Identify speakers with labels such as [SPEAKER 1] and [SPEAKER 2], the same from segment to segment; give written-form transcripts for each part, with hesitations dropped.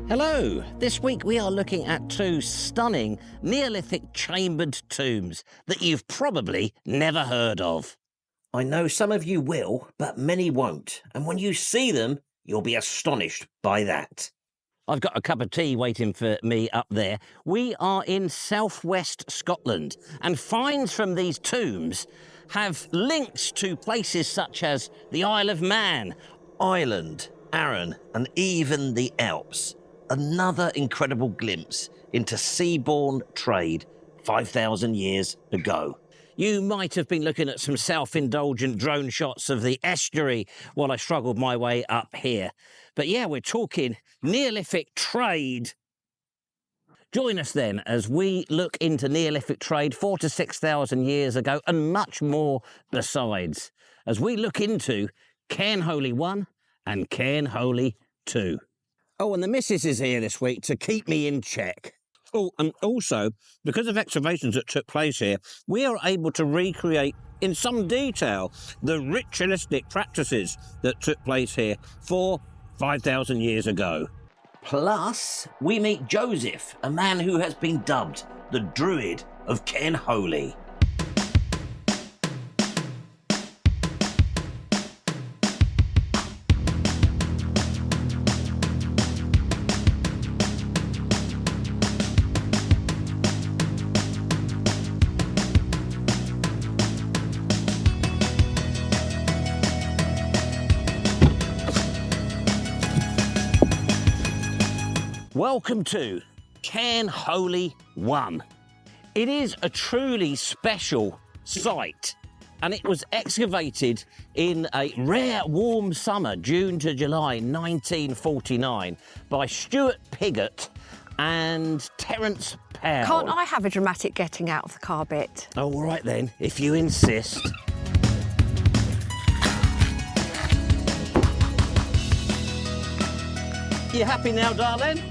[SPEAKER 1] Hello! This week we are looking at two stunning Neolithic chambered tombs that you've probably never heard of.
[SPEAKER 2] I know some of you will, but many won't. And when you see them, you'll be astonished by that.
[SPEAKER 1] I've got a cup of tea waiting for me up there. We are in southwest Scotland, and finds from these tombs have links to places such as the Isle of Man,
[SPEAKER 2] Ireland, Arran, and even the Alps. Another incredible glimpse into seaborne trade 5,000 years ago.
[SPEAKER 1] You might have been looking at some self-indulgent drone shots of the estuary while I struggled my way up here. But yeah, we're talking Neolithic trade. Join us then as we look into Neolithic trade 4,000 to 6,000 years ago and much more besides, as we look into Cairnholy I and Cairnholy II. Oh, and the missus is here this week to keep me in check. Oh, and also, because of excavations that took place here, we are able to recreate in some detail the ritualistic practices that took place here 5,000 years ago.
[SPEAKER 2] Plus, we meet Joseph, a man who has been dubbed the druid of Cairnholy.
[SPEAKER 1] Welcome to Cairnholy I. It is a truly special site, and it was excavated in a rare warm summer, June to July 1949, by Stuart Piggott and Terence Powell.
[SPEAKER 3] Can't I have a dramatic getting out of the car bit?
[SPEAKER 1] Oh, all right then, if you insist. You happy now, darling?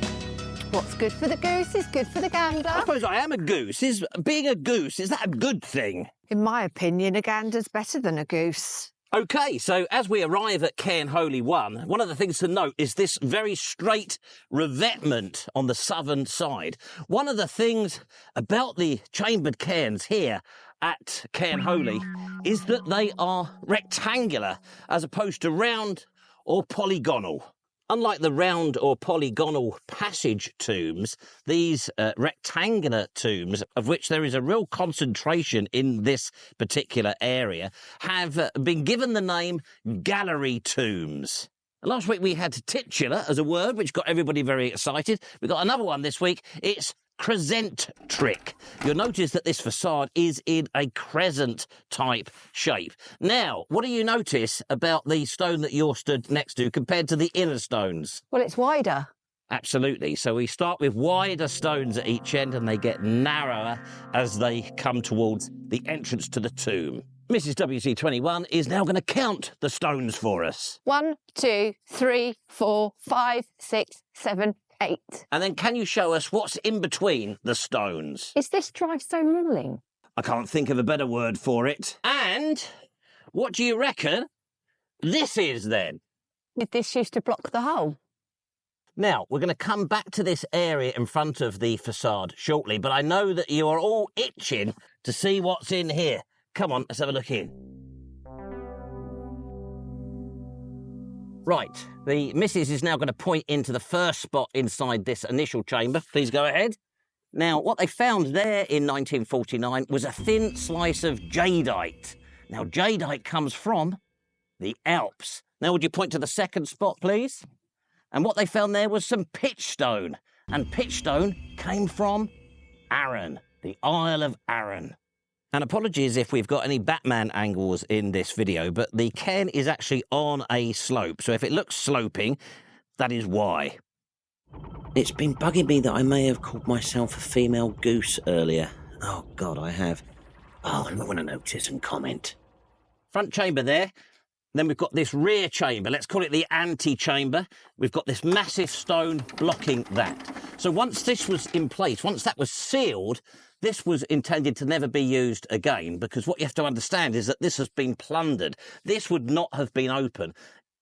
[SPEAKER 3] What's good for the goose is good for the gander.
[SPEAKER 1] I suppose I am a goose. Being a goose, is that a good thing?
[SPEAKER 3] In my opinion, a gander's better than a goose.
[SPEAKER 1] OK, so as we arrive at Cairnholy I, one of the things to note is this very straight revetment on the southern side. One of the things about the chambered cairns here at Cairnholy is that they are rectangular as opposed to round or polygonal. Unlike the round or polygonal passage tombs, these rectangular tombs, of which there is a real concentration in this particular area, have been given the name gallery tombs. Last week we had titular as a word, which got everybody very excited. We've got another one this week. It's crescentric. You'll notice that this facade is in a crescent type shape. Now, what do you notice about the stone that you're stood next to compared to the inner stones?
[SPEAKER 3] Well, it's wider.
[SPEAKER 1] Absolutely. So we start with wider stones at each end and they get narrower as they come towards the entrance to the tomb. Mrs. WC21 is now going to count the stones for us.
[SPEAKER 3] 1, 2, 3, 4, 5, 6, 7, 8.
[SPEAKER 1] And then can you show us what's in between the stones?
[SPEAKER 3] Is this dry stone rolling?
[SPEAKER 1] I can't think of a better word for it. And what do you reckon this is then?
[SPEAKER 3] Did this used to block the hole?
[SPEAKER 1] Now, we're going to come back to this area in front of the facade shortly, but I know that you are all itching to see what's in here. Come on, let's have a look in. Right, the missus is now going to point into the first spot inside this initial chamber. Please go ahead. Now, what they found there in 1949 was a thin slice of jadeite. Now, jadeite comes from the Alps. Now, would you point to the second spot, please? And what they found there was some pitchstone. And pitchstone came from Arran, the Isle of Arran. And apologies if we've got any Batman angles in this video, but the cairn is actually on a slope. So if it looks sloping, that is why.
[SPEAKER 2] It's been bugging me that I may have called myself a female goose earlier. Oh, God, I have. Oh, I'm not going to notice and comment.
[SPEAKER 1] Front chamber there. Then we've got this rear chamber. Let's call it the antechamber. We've got this massive stone blocking that. So once this was in place, once that was sealed, this was intended to never be used again, because what you have to understand is that this has been plundered. This would not have been open.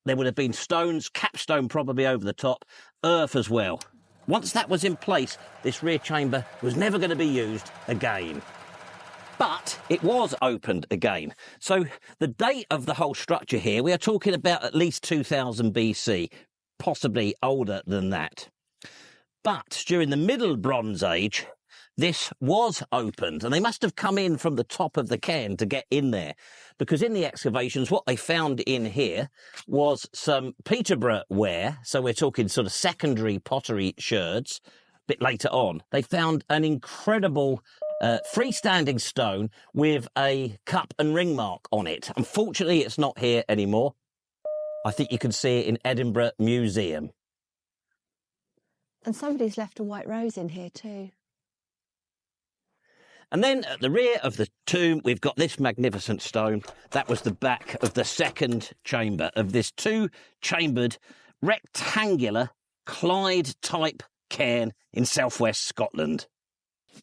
[SPEAKER 1] There would have been stones, capstone probably over the top, earth as well. Once that was in place, this rear chamber was never going to be used again. But it was opened again. So the date of the whole structure here, we are talking about at least 2000 BC, possibly older than that. But during the Middle Bronze Age, this was opened, and they must have come in from the top of the cairn to get in there, because in the excavations, what they found in here was some Peterborough ware, so we're talking sort of secondary pottery sherds. A bit later on, they found an incredible freestanding stone with a cup and ring mark on it. Unfortunately, it's not here anymore. I think you can see it in Edinburgh Museum.
[SPEAKER 3] And somebody's left a white rose in here too.
[SPEAKER 1] And then at the rear of the tomb, we've got this magnificent stone. That was the back of the second chamber of this two-chambered, rectangular, Clyde-type cairn in southwest Scotland.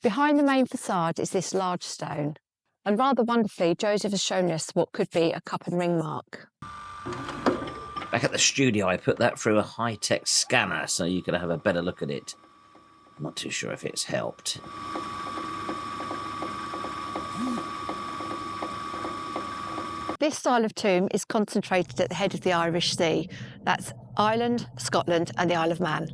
[SPEAKER 3] Behind the main facade is this large stone. And rather wonderfully, Joseph has shown us what could be a cup and ring mark.
[SPEAKER 2] Back at the studio, I put that through a high-tech scanner so you could have a better look at it. I'm not too sure if it's helped.
[SPEAKER 3] This style of tomb is concentrated at the head of the Irish Sea. That's Ireland, Scotland and the Isle of Man.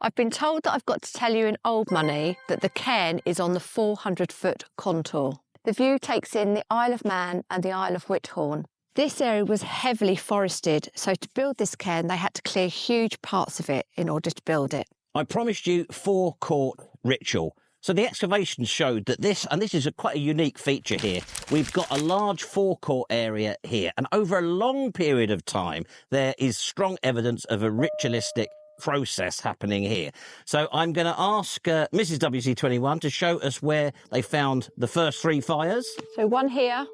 [SPEAKER 3] I've been told that I've got to tell you in old money that the cairn is on the 400-foot contour. The view takes in the Isle of Man and the Isle of Whithorn. This area was heavily forested, so to build this cairn they had to clear huge parts of it in order to build it.
[SPEAKER 1] I promised you forecourt ritual. So the excavations showed that this, and this is quite a unique feature here, we've got a large forecourt area here, and over a long period of time there is strong evidence of a ritualistic process happening here. So I'm going to ask Mrs. WC21 to show us where they found the first three fires.
[SPEAKER 3] So one here,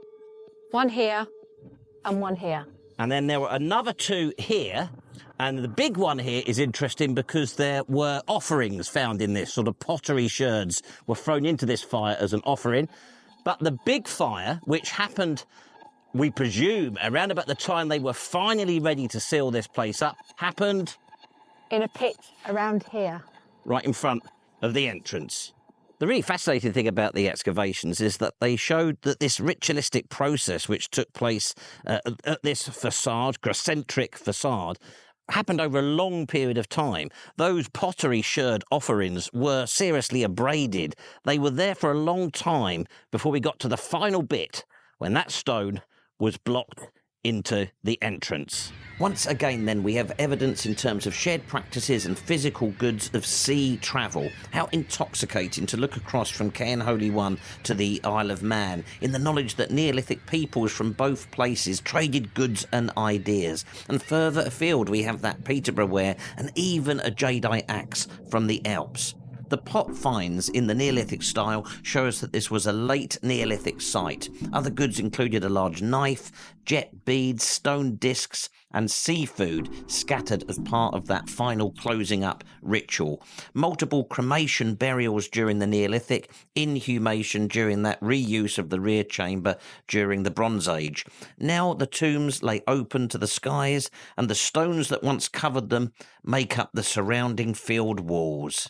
[SPEAKER 3] and one here.
[SPEAKER 1] And then there were another two here. And the big one here is interesting because there were offerings found in this, sort of pottery sherds were thrown into this fire as an offering. But the big fire, which happened, we presume, around about the time they were finally ready to seal this place up, happened
[SPEAKER 3] in a pit around here.
[SPEAKER 1] Right in front of the entrance. The really fascinating thing about the excavations is that they showed that this ritualistic process which took place at this facade, concentric facade, happened over a long period of time. Those pottery sherd offerings were seriously abraded. They were there for a long time before we got to the final bit when that stone was blocked into the entrance.
[SPEAKER 2] Once again, then, we have evidence in terms of shared practices and physical goods of sea travel. How intoxicating to look across from Cairnholy I to the Isle of Man in the knowledge that Neolithic peoples from both places traded goods and ideas. And further afield, we have that Peterborough ware and even a jadeite axe from the Alps. The pot finds in the Neolithic style show us that this was a late Neolithic site. Other goods included a large knife, jet beads, stone discs, and seafood scattered as part of that final closing up ritual. Multiple cremation burials during the Neolithic, inhumation during that reuse of the rear chamber during the Bronze Age. Now the tombs lay open to the skies, and the stones that once covered them make up the surrounding field walls.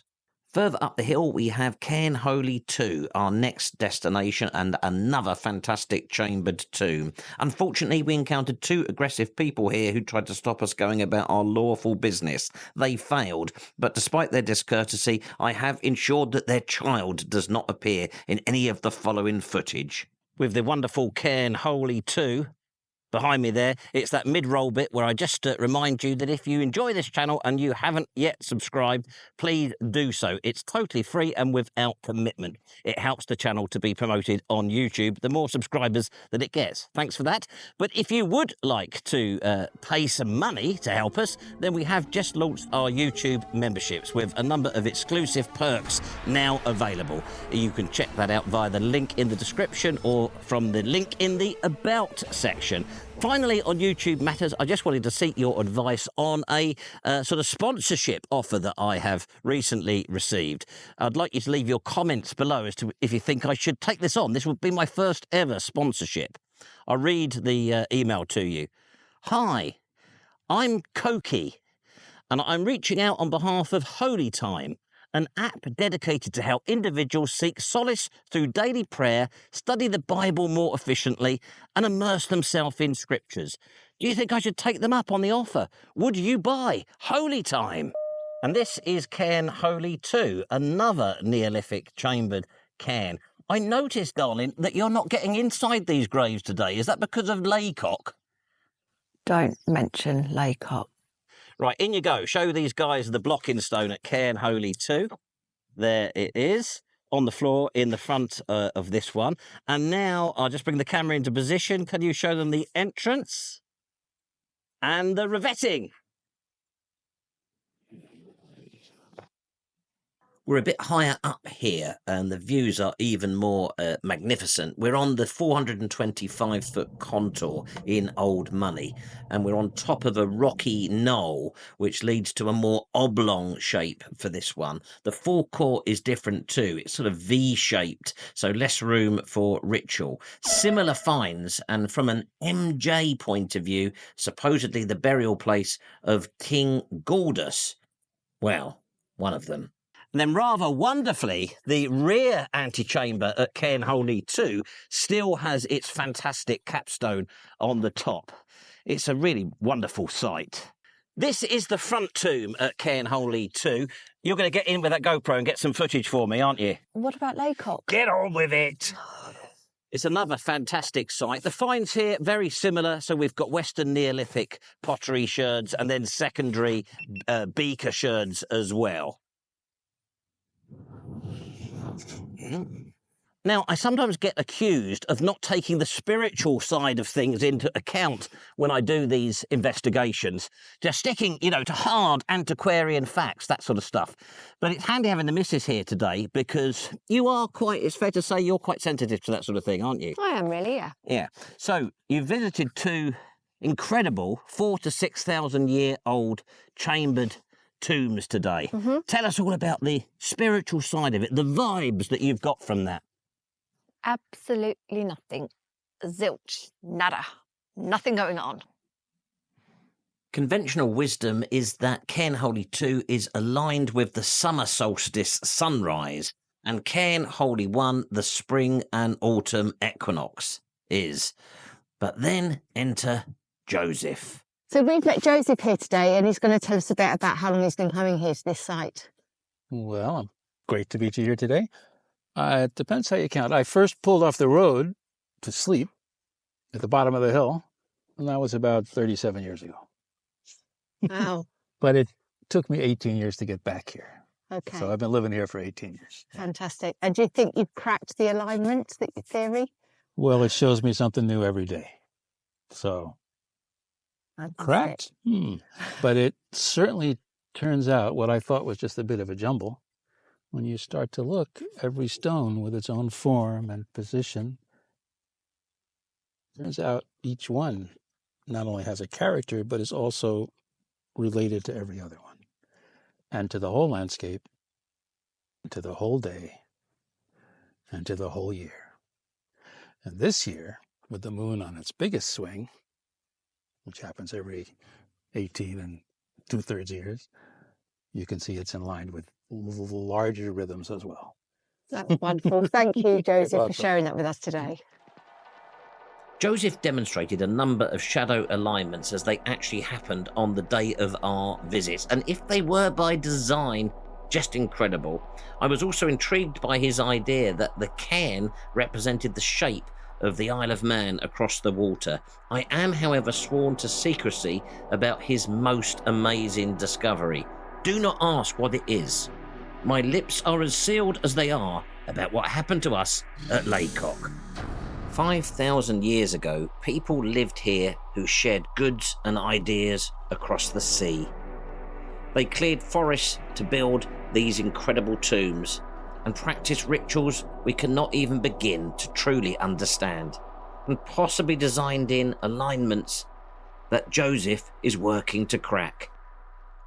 [SPEAKER 2] Further up the hill, we have Cairnholy II, our next destination, and another fantastic chambered tomb. Unfortunately, we encountered two aggressive people here who tried to stop us going about our lawful business. They failed, but despite their discourtesy, I have ensured that their child does not appear in any of the following footage.
[SPEAKER 1] With the wonderful Cairnholy II behind me there, it's that mid-roll bit where I just remind you that if you enjoy this channel and you haven't yet subscribed, please do so. It's totally free and without commitment. It helps the channel to be promoted on YouTube, the more subscribers that it gets. Thanks for that. But if you would like to pay some money to help us, then we have just launched our YouTube memberships with a number of exclusive perks now available. You can check that out via the link in the description or from the link in the About section. Finally, on YouTube Matters, I just wanted to seek your advice on a sort of sponsorship offer that I have recently received. I'd like you to leave your comments below as to if you think I should take this on. This would be my first ever sponsorship. I'll read the email to you. Hi, I'm Koki, and I'm reaching out on behalf of Holy Time. an app dedicated to how individuals seek solace through daily prayer, study the Bible more efficiently, and immerse themselves in scriptures. Do you think I should take them up on the offer? Would you buy Holy Time? And this is Cairnholy II, another Neolithic chambered cairn. I noticed, darling, that you're not getting inside these graves today. Is that because of laycock?
[SPEAKER 3] Don't mention laycock.
[SPEAKER 1] Right, in you go. Show these guys the blocking stone at Cairnholy II. There it is, on the floor in the front of this one. And now I'll just bring the camera into position. Can you show them the entrance? And the revetting.
[SPEAKER 2] We're a bit higher up here, and the views are even more magnificent. We're on the 425-foot contour in Old Money, and we're on top of a rocky knoll, which leads to a more oblong shape for this one. The forecourt is different too. It's sort of V-shaped, so less room for ritual. Similar finds, and from an MJ point of view, supposedly the burial place of King Galdus. Well, one of them.
[SPEAKER 1] And then rather wonderfully, the rear antechamber at Cairnholy II still has its fantastic capstone on the top. It's a really wonderful sight. This is the front tomb at Cairnholy II. You're going to get in with that GoPro and get some footage for me, aren't you?
[SPEAKER 3] What about laycock?
[SPEAKER 1] Get on with it! It's another fantastic site. The finds here, very similar. So we've got Western Neolithic pottery sherds and then secondary beaker sherds as well. Now, I sometimes get accused of not taking the spiritual side of things into account when I do these investigations, just sticking, to hard antiquarian facts, that sort of stuff. But it's handy having the missus here today because it's fair to say you're quite sensitive to that sort of thing, aren't you?
[SPEAKER 3] I am really, yeah.
[SPEAKER 1] Yeah. So you've visited two incredible 4,000 to 6,000 year old chambered tombs today. Tell us all about the spiritual side of it, the vibes that you've got from that.
[SPEAKER 3] Absolutely nothing. Zilch. Nada. Nothing going on.
[SPEAKER 2] Conventional wisdom is that Cairnholy II is aligned with the summer solstice sunrise, and Cairnholy I, the spring and autumn equinox, is. But then enter Joseph.
[SPEAKER 3] So we've met Joseph here today, and he's going to tell us a bit about how long he's been coming here to this site.
[SPEAKER 4] Well, great to meet you here today. It depends how you count. I first pulled off the road to sleep at the bottom of the hill, and that was about 37 years ago.
[SPEAKER 3] Wow.
[SPEAKER 4] But it took me 18 years to get back here.
[SPEAKER 3] Okay.
[SPEAKER 4] So I've been living here for 18 years.
[SPEAKER 3] Fantastic. And do you think you've cracked the alignment theory?
[SPEAKER 4] Well, it shows me something new every day. So,
[SPEAKER 3] Fantastic.
[SPEAKER 4] cracked? But it certainly turns out what I thought was just a bit of a jumble. When you start to look, every stone with its own form and position, turns out each one not only has a character, but is also related to every other one, and to the whole landscape, to the whole day, and to the whole year. And this year, with the moon on its biggest swing, which happens every 18 and 2/3 years, you can see it's in line with larger rhythms as well.
[SPEAKER 3] That's wonderful. Thank you, Joseph, for sharing that with us today.
[SPEAKER 2] Joseph demonstrated a number of shadow alignments as they actually happened on the day of our visit, and if they were by design, just incredible. I was also intrigued by his idea that the cairn represented the shape of the Isle of Man across the water. I am, however, sworn to secrecy about his most amazing discovery. Do not ask what it is. My lips are as sealed as they are about what happened to us at Laycock. 5,000 years ago, people lived here who shared goods and ideas across the sea. They cleared forests to build these incredible tombs and practiced rituals we cannot even begin to truly understand, and possibly designed in alignments that Joseph is working to crack.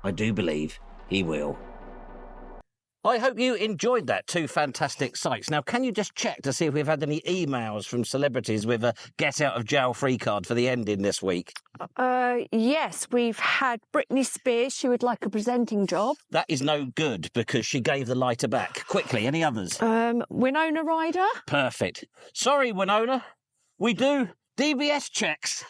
[SPEAKER 2] I do believe he will.
[SPEAKER 1] I hope you enjoyed that. 2 fantastic sites. Now, can you just check to see if we've had any emails from celebrities with a get-out-of-jail-free card for the ending this week?
[SPEAKER 3] Yes, we've had Britney Spears. She would like a presenting job.
[SPEAKER 1] That is no good because she gave the lighter back. Quickly, any others?
[SPEAKER 3] Winona Ryder.
[SPEAKER 1] Perfect. Sorry, Winona. We do DBS checks.